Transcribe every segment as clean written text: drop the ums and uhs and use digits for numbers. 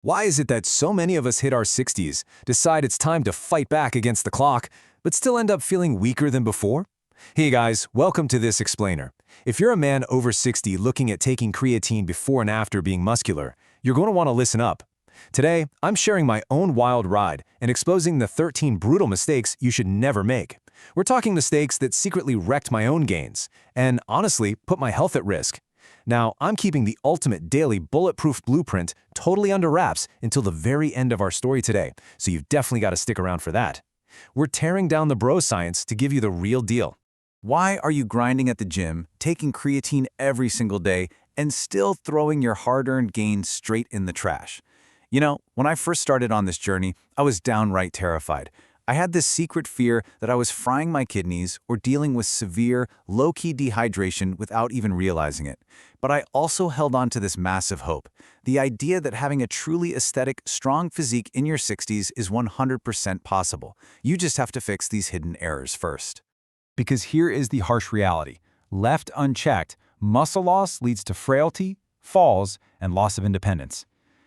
Why is it that so many of us hit our 60s, decide it's time to fight back against the clock, but still end up feeling weaker than before? Hey guys, welcome to this explainer. If you're a man over 60 looking at taking creatine before and after being muscular, you're going to want to listen up. Today, I'm sharing my own wild ride and exposing the 13 brutal mistakes you should never make. We're talking mistakes that secretly wrecked my own gains and, honestly, put my health at risk. Now, I'm keeping the ultimate daily bulletproof blueprint totally under wraps until the very end of our story today, so you've definitely got to stick around for that. We're tearing down the bro science to give you the real deal. Why are you grinding at the gym, taking creatine every single day, and still throwing your hard-earned gains straight in the trash? You know, when I first started on this journey, I was downright terrified. I had this secret fear that I was frying my kidneys or dealing with severe, low-key dehydration without even realizing it. But I also held on to this massive hope, the idea that having a truly aesthetic, strong physique in your 60s is 100% possible. You just have to fix these hidden errors first. Because here is the harsh reality. Left unchecked, muscle loss leads to frailty, falls, and loss of independence.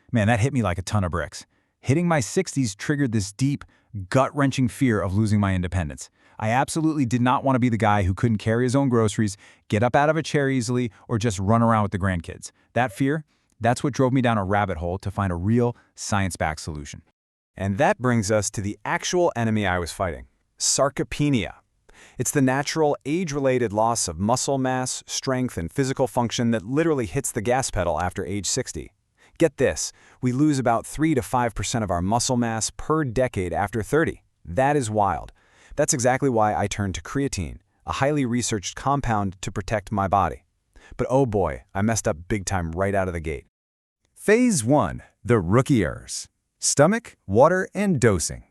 Man, that hit me like a ton of bricks. Hitting my 60s triggered this deep, gut-wrenching fear of losing my independence. I absolutely did not want to be the guy who couldn't carry his own groceries, get up out of a chair easily, or just run around with the grandkids. That fear, that's what drove me down a rabbit hole to find a real, science-backed solution. And that brings us to the actual enemy I was fighting, sarcopenia. It's the natural, age-related loss of muscle mass, strength, and physical function that literally hits the gas pedal after age 60. Get this, we lose about 3 to 5% of our muscle mass per decade after 30. That is wild. That's exactly why I turned to creatine, a highly researched compound to protect my body. But oh boy, I messed up big time right out of the gate. Phase 1. The rookie errors. Stomach, water, and dosing.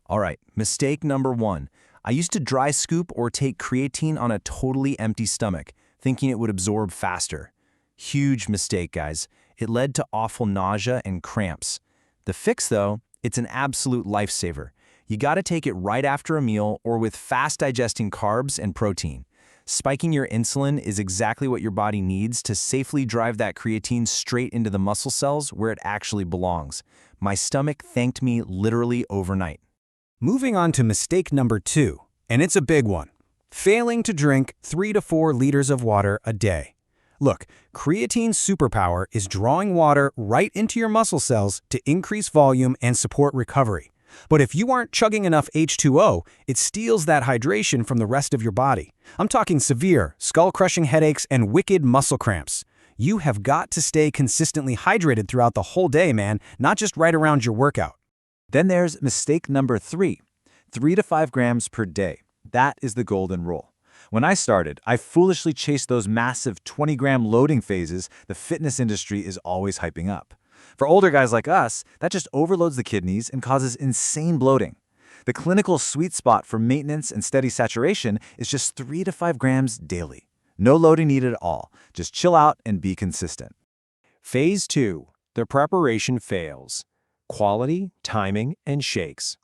All right, mistake number 1. I used to dry scoop or take creatine on a totally empty stomach, thinking it would absorb faster. Huge mistake, guys. It led to awful nausea and cramps. The fix, though, it's an absolute lifesaver. You gotta take it right after a meal or with fast-digesting carbs and protein. Spiking your insulin is exactly what your body needs to safely drive that creatine straight into the muscle cells where it actually belongs. My stomach thanked me literally overnight. Moving on to mistake number 2, and it's a big one. Failing to drink 3 to 4 liters of water a day. Look, creatine's superpower is drawing water right into your muscle cells to increase volume and support recovery. But if you aren't chugging enough H2O, it steals that hydration from the rest of your body. I'm talking severe, skull-crushing headaches and wicked muscle cramps. You have got to stay consistently hydrated throughout the whole day, man, not just right around your workout. Then there's mistake number 3. 3 to 5 grams per day. That is the golden rule. When I started, I foolishly chased those massive 20-gram loading phases the fitness industry is always hyping up. For older guys like us, that just overloads the kidneys and causes insane bloating. The clinical sweet spot for maintenance and steady saturation is just 3 to 5 grams daily. No loading needed at all. Just chill out and be consistent. Phase 2. The preparation fails. Quality, timing, and shakes.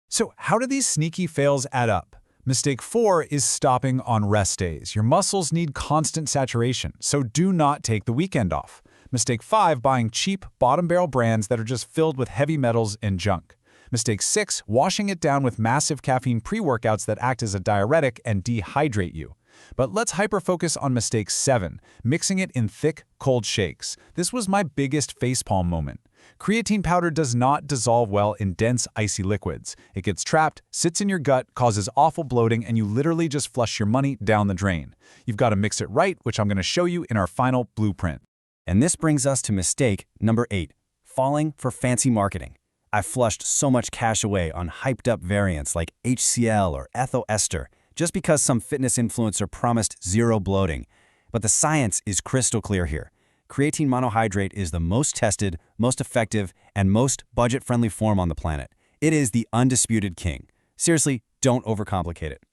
So how do these sneaky fails add up? Mistake 4 is stopping on rest days. Your muscles need constant saturation, so do not take the weekend off. Mistake 5, buying cheap, bottom-barrel brands that are just filled with heavy metals and junk. Mistake 6, washing it down with massive caffeine pre-workouts that act as a diuretic and dehydrate you. But let's hyper-focus on mistake 7, mixing it in thick, cold shakes. This was my biggest facepalm moment. Creatine powder does not dissolve well in dense, icy liquids. It gets trapped, sits in your gut, causes awful bloating, and you literally just flush your money down the drain. You've got to mix it right, which I'm going to show you in our final blueprint. And this brings us to mistake number 8, falling for fancy marketing. I flushed so much cash away on hyped-up variants like HCl or ethyl ester just because some fitness influencer promised zero bloating. But the science is crystal clear here. Creatine monohydrate is the most tested, most effective, and most budget-friendly form on the planet. It is the undisputed king. Seriously, don't overcomplicate it.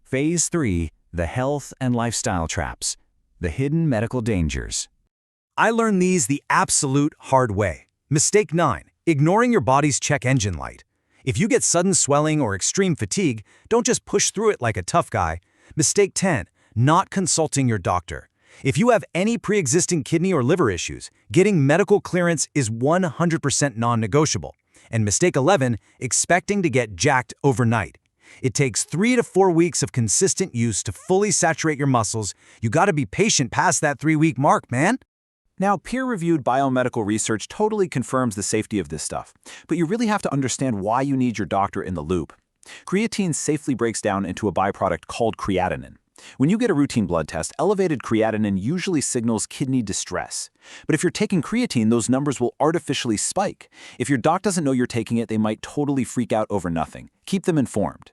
Phase 3. The health and lifestyle traps. The hidden medical dangers. I learned these the absolute hard way. Mistake 9. Ignoring your body's check engine light. If you get sudden swelling or extreme fatigue, don't just push through it like a tough guy. Mistake 10. Not consulting your doctor. If you have any pre-existing kidney or liver issues, getting medical clearance is 100% non-negotiable. And mistake 11, expecting to get jacked overnight. It takes 3 to 4 weeks of consistent use to fully saturate your muscles. You gotta be patient past that 3-week mark, man. Now, peer-reviewed biomedical research totally confirms the safety of this stuff, but you really have to understand why you need your doctor in the loop. Creatine safely breaks down into a byproduct called creatinine. When you get a routine blood test, elevated creatinine usually signals kidney distress. But if you're taking creatine, those numbers will artificially spike. If your doc doesn't know you're taking it, they might totally freak out over nothing. Keep them informed.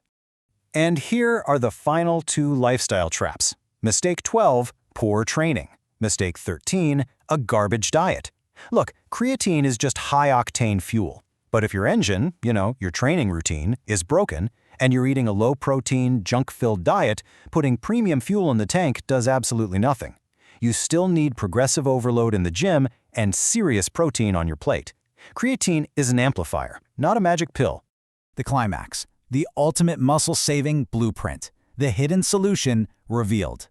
And here are the final 2 lifestyle traps. Mistake 12, poor training. Mistake 13, a garbage diet. Look, creatine is just high-octane fuel. But if your engine, your training routine, is broken, and you're eating a low-protein, junk-filled diet, putting premium fuel in the tank does absolutely nothing. You still need progressive overload in the gym and serious protein on your plate. Creatine is an amplifier, not a magic pill. The climax, the ultimate muscle-saving blueprint, the hidden solution revealed.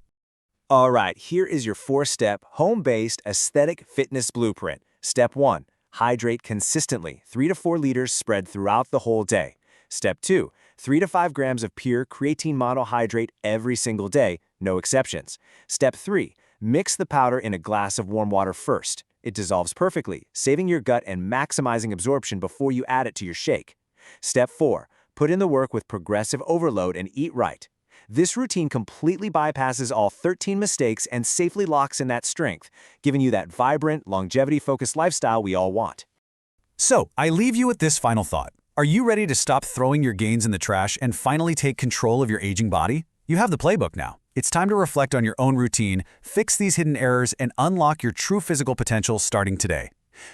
All right, here is your 4-step, home-based aesthetic fitness blueprint. Step 1, hydrate consistently, 3 to 4 liters spread throughout the whole day. Step 2, 3 to 5 grams of pure creatine monohydrate every single day, no exceptions. Step 3, mix the powder in a glass of warm water first. It dissolves perfectly, saving your gut and maximizing absorption before you add it to your shake. Step 4, put in the work with progressive overload and eat right. This routine completely bypasses all 13 mistakes and safely locks in that strength, giving you that vibrant, longevity-focused lifestyle we all want. So, I leave you with this final thought. Are you ready to stop throwing your gains in the trash and finally take control of your aging body? You have the playbook now. It's time to reflect on your own routine, fix these hidden errors, and unlock your true physical potential starting today.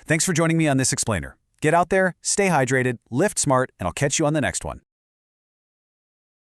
Thanks for joining me on this explainer. Get out there, stay hydrated, lift smart, and I'll catch you on the next one.